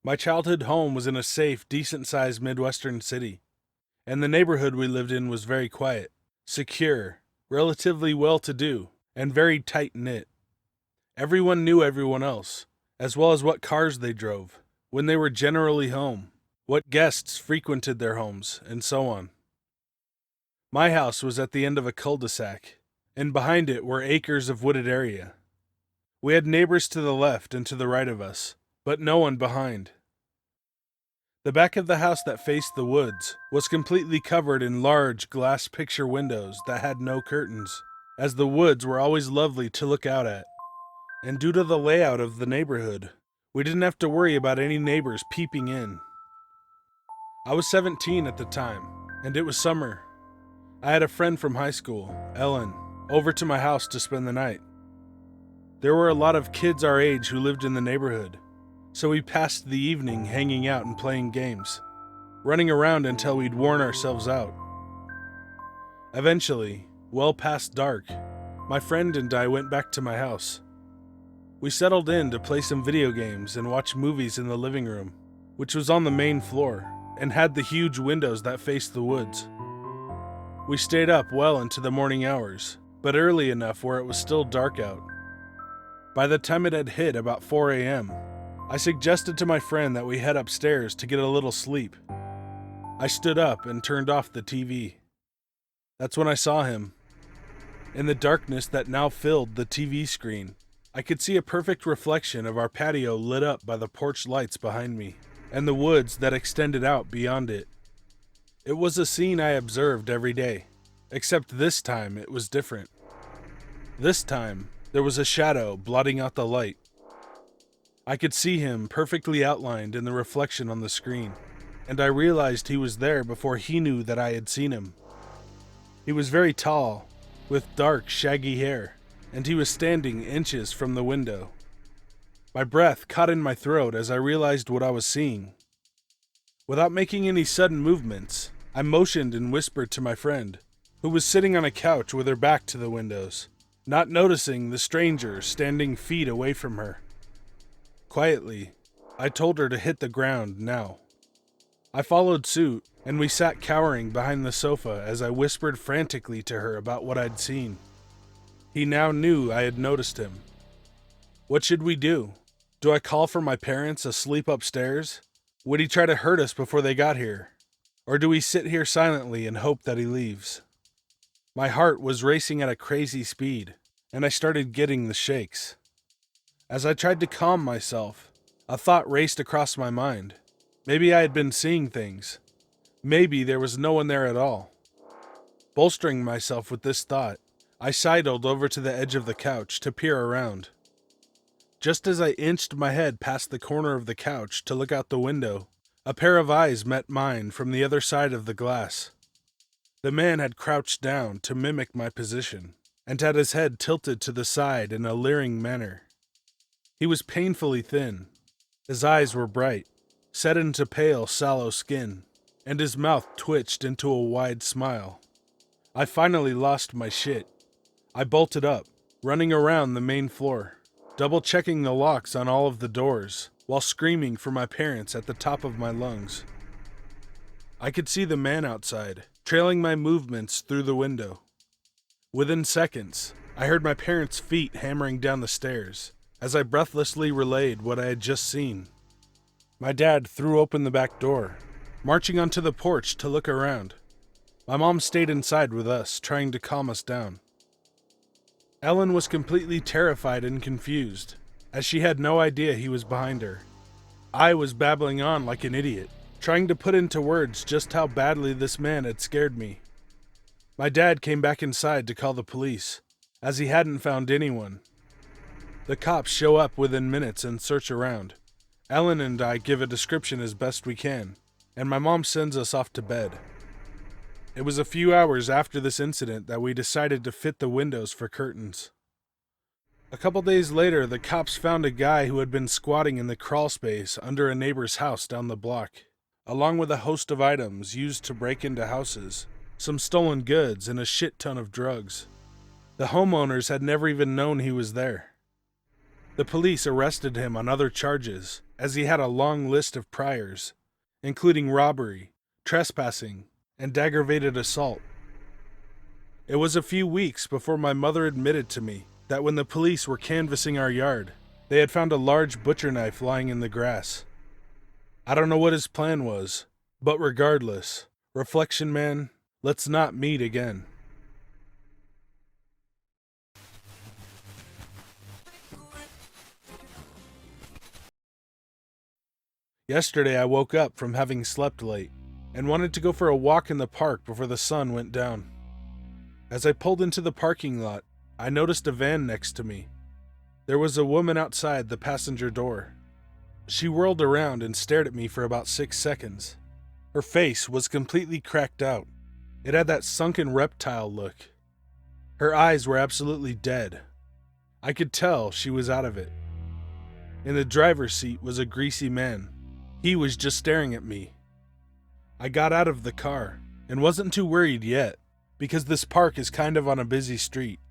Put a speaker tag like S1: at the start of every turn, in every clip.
S1: My childhood home was in a safe, decent-sized Midwestern city, and the neighborhood we lived in was very quiet, secure, relatively well-to-do, and very tight-knit. Everyone knew everyone else, as well as what cars they drove, when they were generally home, what guests frequented their homes, and so on. My house was at the end of a cul-de-sac, and behind it were acres of wooded area. We had neighbors to the left and to the right of us, but no one behind. The back of the house that faced the woods was completely covered in large glass picture windows that had no curtains, as the woods were always lovely to look out at. And due to the layout of the neighborhood, we didn't have to worry about any neighbors peeping in. I was 17 at the time, and it was summer. I had a friend from high school, Ellen, over to my house to spend the night. There were a lot of kids our age who lived in the neighborhood, so we passed the evening hanging out and playing games, running around until we'd worn ourselves out. Eventually, well past dark, my friend and I went back to my house. We settled in to play some video games and watch movies in the living room, which was on the main floor and had the huge windows that faced the woods. We stayed up well into the morning hours, but early enough where it was still dark out. By the time it had hit about 4 a.m., I suggested to my friend that we head upstairs to get a little sleep. I stood up and turned off the TV. That's when I saw him. In the darkness that now filled the TV screen, I could see a perfect reflection of our patio lit up by the porch lights behind me, and the woods that extended out beyond it. It was a scene I observed every day, except this time it was different. This time, there was a shadow blotting out the light. I could see him perfectly outlined in the reflection on the screen, and I realized he was there before he knew that I had seen him. He was very tall, with dark, shaggy hair, and he was standing inches from the window. My breath caught in my throat as I realized what I was seeing. Without making any sudden movements, I motioned and whispered to my friend, who was sitting on a couch with her back to the windows, not noticing the stranger standing feet away from her. Quietly, I told her to hit the ground now. I followed suit, and we sat cowering behind the sofa as I whispered frantically to her about what I'd seen. He now knew I had noticed him. What should we do? Do I call for my parents asleep upstairs? Would he try to hurt us before they got here? Or do we sit here silently and hope that he leaves? My heart was racing at a crazy speed, and I started getting the shakes. As I tried to calm myself, a thought raced across my mind. Maybe I had been seeing things. Maybe there was no one there at all. Bolstering myself with this thought, I sidled over to the edge of the couch to peer around. Just as I inched my head past the corner of the couch to look out the window, a pair of eyes met mine from the other side of the glass. The man had crouched down to mimic my position, and had his head tilted to the side in a leering manner. He was painfully thin. His eyes were bright, set into pale, sallow skin, and his mouth twitched into a wide smile. I finally lost my shit. I bolted up, running around the main floor, double-checking the locks on all of the doors, while screaming for my parents at the top of my lungs. I could see the man outside, trailing my movements through the window. Within seconds, I heard my parents' feet hammering down the stairs, as I breathlessly relayed what I had just seen. My dad threw open the back door, marching onto the porch to look around. My mom stayed inside with us, trying to calm us down. Ellen was completely terrified and confused, as she had no idea he was behind her. I was babbling on like an idiot, trying to put into words just how badly this man had scared me. My dad came back inside to call the police, as he hadn't found anyone. The cops show up within minutes and search around. Ellen and I give a description as best we can, and my mom sends us off to bed. It was a few hours after this incident that we decided to fit the windows for curtains. A couple days later, the cops found a guy who had been squatting in the crawl space under a neighbor's house down the block, along with a host of items used to break into houses, some stolen goods, and a shit ton of drugs. The homeowners had never even known he was there. The police arrested him on other charges, as he had a long list of priors, including robbery, trespassing, and aggravated assault. It was a few weeks before my mother admitted to me that when the police were canvassing our yard, they had found a large butcher knife lying in the grass. I don't know what his plan was, but regardless, Reflection Man, let's not meet again. Yesterday I woke up from having slept late and wanted to go for a walk in the park before the sun went down. As I pulled into the parking lot, I noticed a van next to me. There was a woman outside the passenger door. She whirled around and stared at me for about 6 seconds. Her face was completely cracked out. It had that sunken reptile look. Her eyes were absolutely dead. I could tell she was out of it. In the driver's seat was a greasy man. He was just staring at me. I got out of the car and wasn't too worried yet, because this park is kind of on a busy street.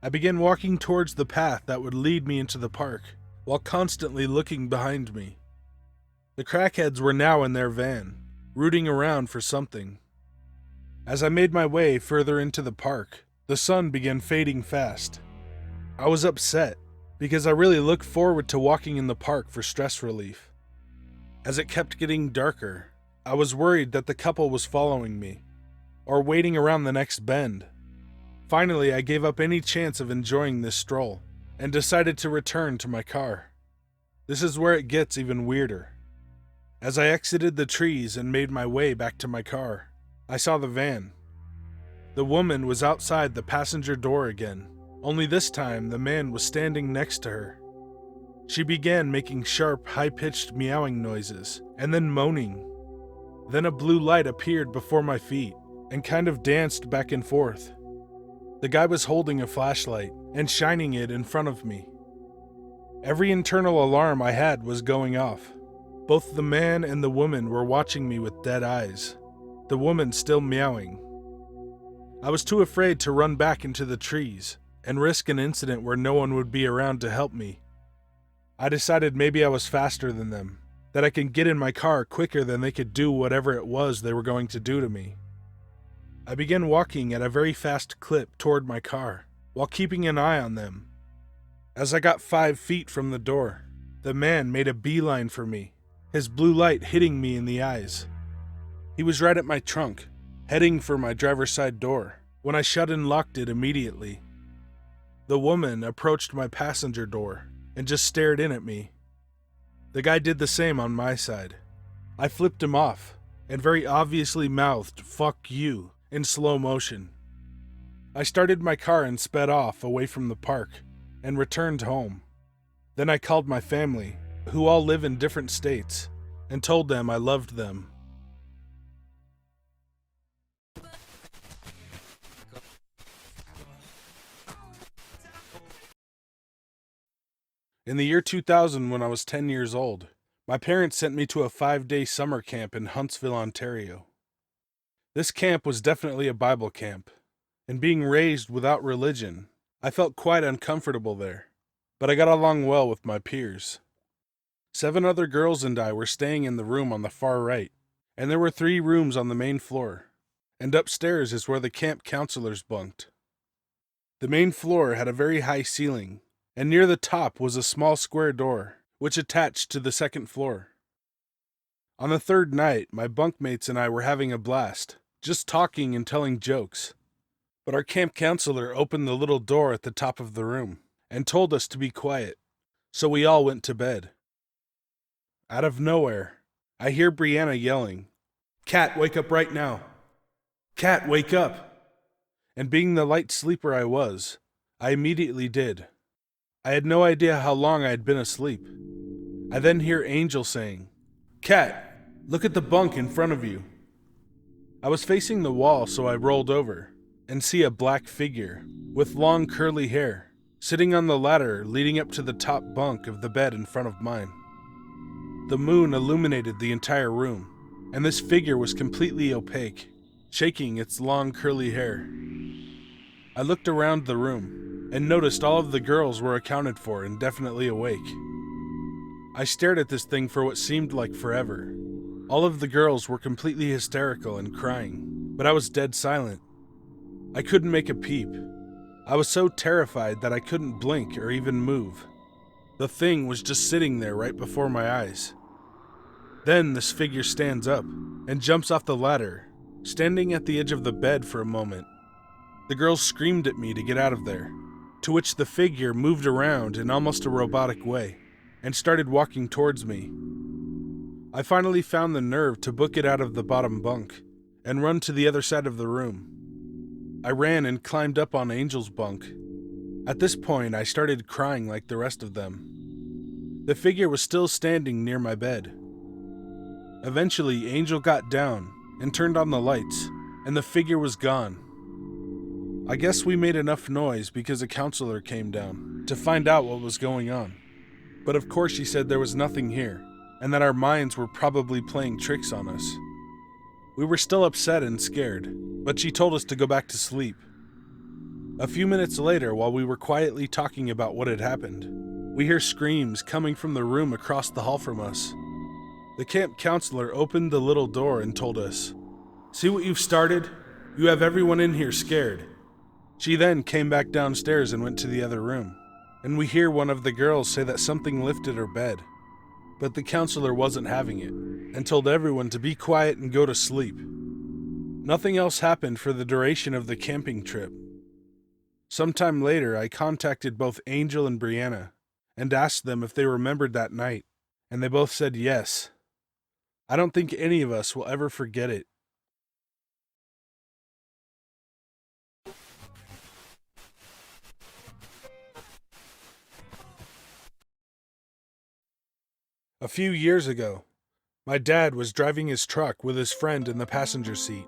S1: I began walking towards the path that would lead me into the park, while constantly looking behind me. The crackheads were now in their van, rooting around for something. As I made my way further into the park, the sun began fading fast. I was upset, because I really looked forward to walking in the park for stress relief. As it kept getting darker, I was worried that the couple was following me, or waiting around the next bend. Finally, I gave up any chance of enjoying this stroll, and decided to return to my car. This is where it gets even weirder. As I exited the trees and made my way back to my car, I saw the van. The woman was outside the passenger door again, only this time the man was standing next to her. She began making sharp, high-pitched meowing noises, and then moaning. Then a blue light appeared before my feet, and kind of danced back and forth. The guy was holding a flashlight, and shining it in front of me. Every internal alarm I had was going off. Both the man and the woman were watching me with dead eyes, the woman still meowing. I was too afraid to run back into the trees, and risk an incident where no one would be around to help me. I decided maybe I was faster than them, that I could get in my car quicker than they could do whatever it was they were going to do to me. I began walking at a very fast clip toward my car, while keeping an eye on them. As I got 5 feet from the door, the man made a beeline for me, his blue light hitting me in the eyes. He was right at my trunk, heading for my driver's side door, when I shut and locked it immediately. The woman approached my passenger door and just stared in at me. The guy did the same on my side. I flipped him off and very obviously mouthed "fuck you" in slow motion. I started my car and sped off away from the park and returned home. Then I called my family, who all live in different states, and told them I loved them. In the year 2000, when I was 10 years old, my parents sent me to a 5-day summer camp in Huntsville, Ontario. This camp was definitely a Bible camp, and being raised without religion, I felt quite uncomfortable there, but I got along well with my peers. 7 other girls and I were staying in the room on the far right, and there were 3 rooms on the main floor, and upstairs is where the camp counselors bunked. The main floor had a very high ceiling, and near the top was a small square door, which attached to the second floor. On the 3rd night, my bunkmates and I were having a blast, just talking and telling jokes. But our camp counselor opened the little door at the top of the room and told us to be quiet, so we all went to bed. Out of nowhere, I hear Bryanna yelling, "Cat, wake up right now! Cat, wake up!" And being the light sleeper I was, I immediately did. I had no idea how long I had been asleep. I then hear Angel saying, "Cat, look at the bunk in front of you." I was facing the wall, so I rolled over and see a black figure with long curly hair sitting on the ladder leading up to the top bunk of the bed in front of mine. The moon illuminated the entire room, and this figure was completely opaque, shaking its long curly hair. I looked around the room and noticed all of the girls were accounted for and definitely awake. I stared at this thing for what seemed like forever. All of the girls were completely hysterical and crying, but I was dead silent. I couldn't make a peep. I was so terrified that I couldn't blink or even move. The thing was just sitting there right before my eyes. Then this figure stands up and jumps off the ladder, standing at the edge of the bed for a moment. The girls screamed at me to get out of there, to which the figure moved around in almost a robotic way and started walking towards me. I finally found the nerve to book it out of the bottom bunk and run to the other side of the room. I ran and climbed up on Angel's bunk. At this point, I started crying like the rest of them. The figure was still standing near my bed. Eventually, Angel got down and turned on the lights, and the figure was gone. I guess we made enough noise because a counselor came down to find out what was going on. But of course she said there was nothing here, and that our minds were probably playing tricks on us. We were still upset and scared, but she told us to go back to sleep. A few minutes later, while we were quietly talking about what had happened, we hear screams coming from the room across the hall from us. The camp counselor opened the little door and told us, "See what you've started? You have everyone in here scared." She then came back downstairs and went to the other room, and we hear one of the girls say that something lifted her bed. But the counselor wasn't having it, and told everyone to be quiet and go to sleep. Nothing else happened for the duration of the camping trip. Sometime later, I contacted both Angel and Bryanna, and asked them if they remembered that night, and they both said yes. I don't think any of us will ever forget it. A few years ago, my dad was driving his truck with his friend in the passenger seat.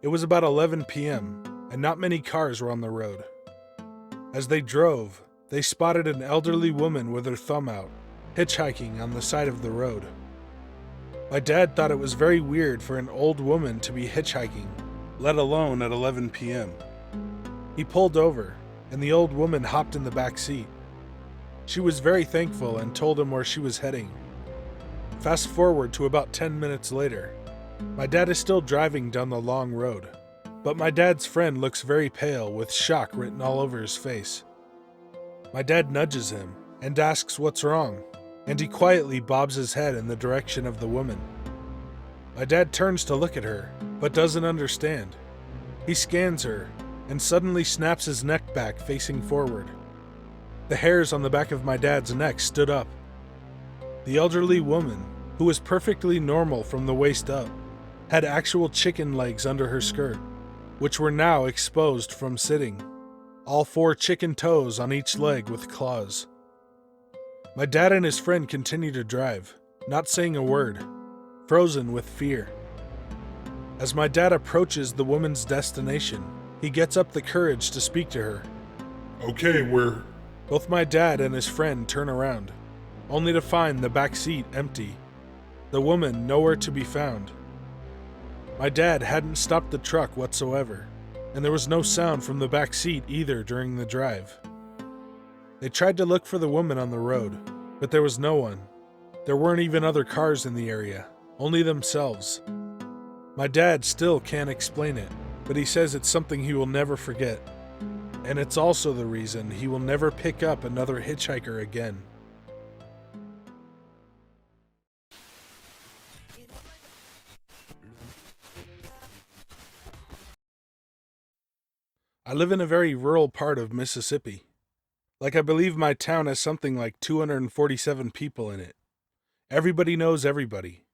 S1: It was about 11 p.m., and not many cars were on the road. As they drove, they spotted an elderly woman with her thumb out, hitchhiking on the side of the road. My dad thought it was very weird for an old woman to be hitchhiking, let alone at 11 p.m. He pulled over, and the old woman hopped in the back seat. She was very thankful and told him where she was heading. Fast forward to about 10 minutes later. My dad is still driving down the long road, but my dad's friend looks very pale with shock written all over his face. My dad nudges him and asks what's wrong, and he quietly bobs his head in the direction of the woman. My dad turns to look at her, but doesn't understand. He scans her and suddenly snaps his neck back facing forward. The hairs on the back of my dad's neck stood up. The elderly woman, who was perfectly normal from the waist up, had actual chicken legs under her skirt, which were now exposed from sitting. All 4 chicken toes on each leg with claws. My dad and his friend continue to drive, not saying a word, frozen with fear. As my dad approaches the woman's destination, he gets up the courage to speak to her.
S2: Okay,
S1: Both my dad and his friend turn around, only to find the back seat empty. The woman nowhere to be found. My dad hadn't stopped the truck whatsoever, and there was no sound from the back seat either during the drive. They tried to look for the woman on the road, but there was no one. There weren't even other cars in the area, only themselves. My dad still can't explain it, but he says it's something he will never forget. And it's also the reason he will never pick up another hitchhiker again. I live in a very rural part of Mississippi. I believe my town has something like 247 people in it. Everybody knows everybody.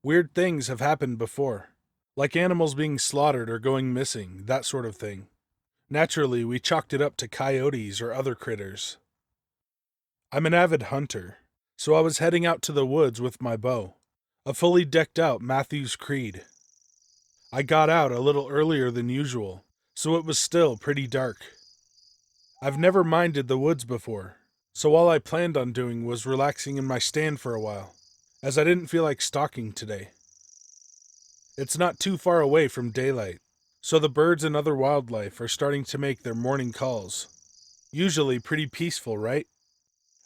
S1: Weird things have happened before, like animals being slaughtered or going missing, that sort of thing. Naturally, we chalked it up to coyotes or other critters. I'm an avid hunter, so I was heading out to the woods with my bow, a fully decked out Matthews Creed. I got out a little earlier than usual, so it was still pretty dark. I've never minded the woods before, so all I planned on doing was relaxing in my stand for a while, as I didn't feel like stalking today. It's not too far away from daylight, so the birds and other wildlife are starting to make their morning calls. Usually pretty peaceful, right?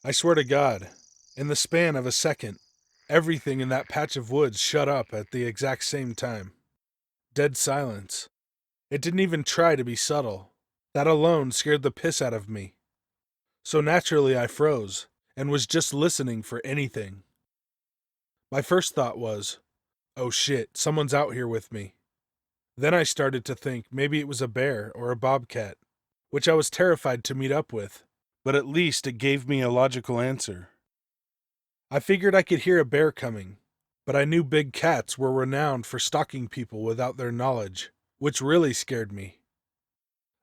S1: I swear to God, In the span of a second, everything in that patch of woods shut up at the exact same time. Dead silence. It didn't even try to be subtle. That alone scared the piss out of me. So naturally I froze, and was just listening for anything. My first thought was, oh shit, someone's out here with me. Then I started to think maybe it was a bear or a bobcat, which I was terrified to meet up with, but at least it gave me a logical answer. I figured I could hear a bear coming, but I knew big cats were renowned for stalking people without their knowledge, which really scared me.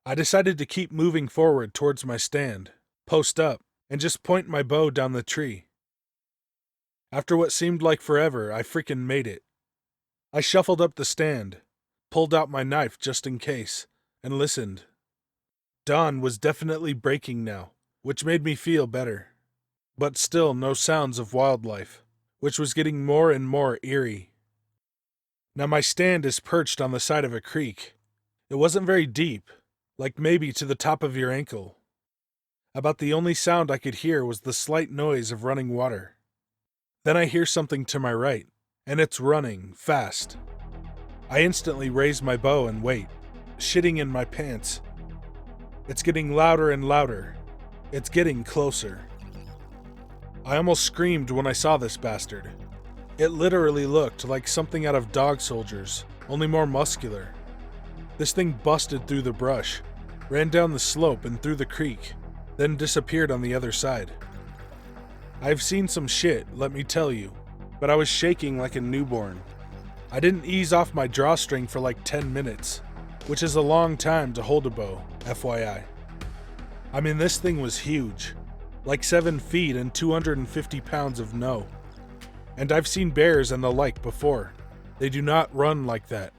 S1: I decided to keep moving forward towards my stand, post up, and just point my bow down the tree. After what seemed like forever, I freaking made it. I shuffled up the stand, pulled out my knife just in case, and listened. Dawn was definitely breaking now, which made me feel better. But still no sounds of wildlife, which was getting more and more eerie. Now my stand is perched on the side of a creek. It wasn't very deep, like maybe to the top of your ankle. About the only sound I could hear was the slight noise of running water. Then I hear something to my right, and it's running, fast. I instantly raise my bow and wait, shitting in my pants. It's getting louder and louder. It's getting closer. I almost screamed when I saw this bastard. It literally looked like something out of Dog Soldiers, only more muscular. This thing busted through the brush, ran down the slope and through the creek, then disappeared on the other side. I've seen some shit, let me tell you, but I was shaking like a newborn. I didn't ease off my drawstring for like 10 minutes, which is a long time to hold a bow, FYI. I mean, this thing was huge, like 7 feet and 250 pounds of no. And I've seen bears and the like before. They do not run like that.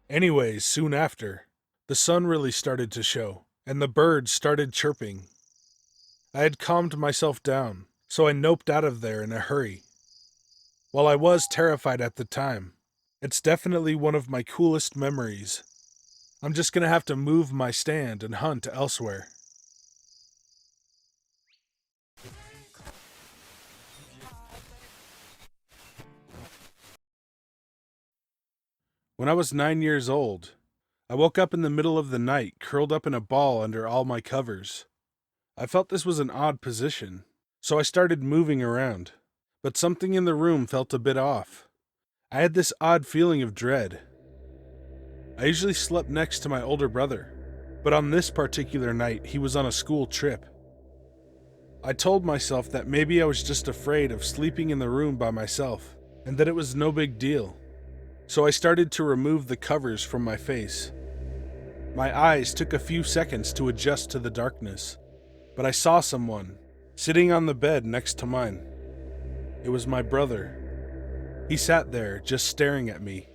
S1: Anyways, soon after, the sun really started to show, and the birds started chirping. I had calmed myself down, so I noped out of there in a hurry. While I was terrified at the time, it's definitely one of my coolest memories. I'm just gonna have to move my stand and hunt elsewhere. When I was 9 years old, I woke up in the middle of the night, curled up in a ball under all my covers. I felt this was an odd position, so I started moving around, but something in the room felt a bit off. I had this odd feeling of dread. I usually slept next to my older brother, but on this particular night, he was on a school trip. I told myself that maybe I was just afraid of sleeping in the room by myself, and that it was no big deal. So I started to remove the covers from my face. My eyes took a few seconds to adjust to the darkness, but I saw someone sitting on the bed next to mine. It was my brother. He sat there, just staring at me.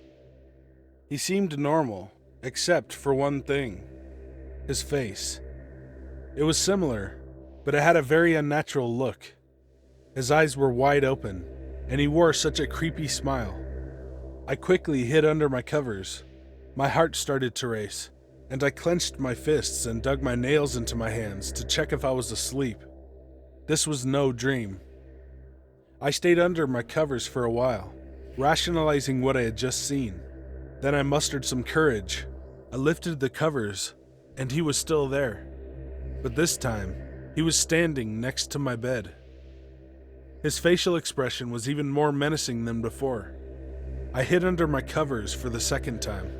S1: He seemed normal, except for one thing: his face. It was similar, but it had a very unnatural look. His eyes were wide open, and he wore such a creepy smile. I quickly hid under my covers. My heart started to race, and I clenched my fists and dug my nails into my hands to check if I was asleep. This was no dream. I stayed under my covers for a while, rationalizing what I had just seen. Then I mustered some courage. I lifted the covers, and he was still there. But this time, he was standing next to my bed. His facial expression was even more menacing than before. I hid under my covers for the second time.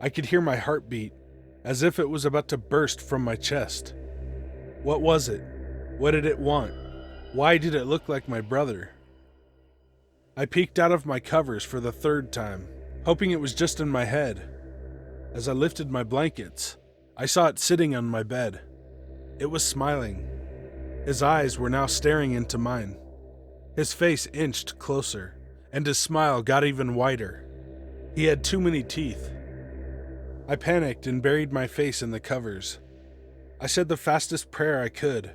S1: I could hear my heartbeat, as if it was about to burst from my chest. What was it? What did it want? Why did it look like my brother? I peeked out of my covers for the third time, hoping it was just in my head. As I lifted my blankets, I saw it sitting on my bed. It was smiling. His eyes were now staring into mine. His face inched closer, and his smile got even wider. He had too many teeth. I panicked and buried my face in the covers. I said the fastest prayer I could,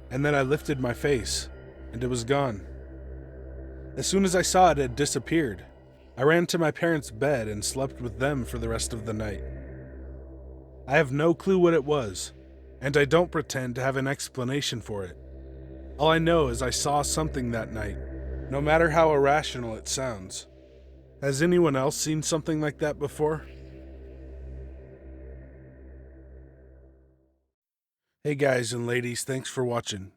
S1: and then I lifted my face, and it was gone. As soon as I saw it had disappeared, I ran to my parents' bed and slept with them for the rest of the night. I have no clue what it was, and I don't pretend to have an explanation for it. All I know is I saw something that night, no matter how irrational it sounds. Has anyone else seen something like that before? Hey guys and ladies, thanks for watching.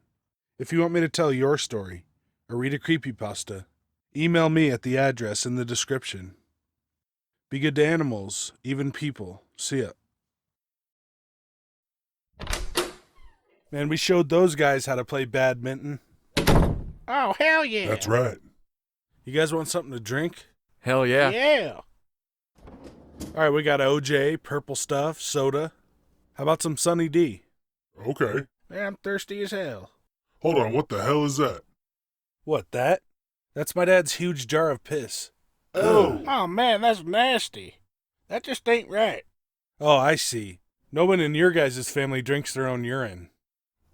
S1: If you want me to tell your story, or read a creepypasta, email me at the address in the description. Be good to animals, even people. See ya. Man, we showed those guys how to play badminton.
S2: Oh, hell yeah.
S3: That's right.
S1: You guys want something to drink?
S4: Hell yeah.
S2: Yeah.
S1: Alright, we got OJ, purple stuff, soda. How about some Sunny D?
S3: Okay.
S2: Man, I'm thirsty as hell.
S3: Hold on, what the hell is that?
S1: What, that? That's my dad's huge jar of piss.
S3: Oh!
S2: Oh, man, that's nasty. That just ain't right.
S1: Oh, I see. No one in your guys' family drinks their own urine.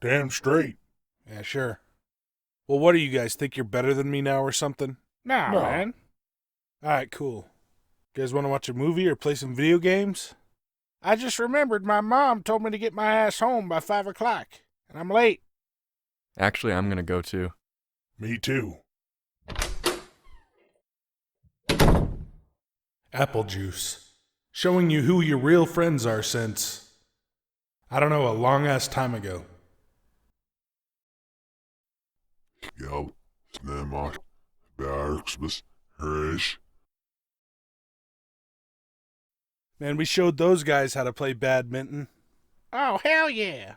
S3: Damn straight.
S1: Yeah, sure. Well, what do you guys think, you're better than me now or something?
S2: Nah,
S3: No.
S2: man.
S1: Alright, cool. You guys want to watch a movie or play some video games?
S2: I just remembered my mom told me to get my ass home by 5 o'clock, and I'm late.
S4: Actually, I'm gonna go too.
S3: Me too.
S1: Apple juice. Showing you who your real friends are since, I don't know, a long-ass time ago.
S3: Ja, snämmar, Bergsbus, Rish.
S1: Man, we showed those guys how to play badminton.
S2: Oh, hell yeah.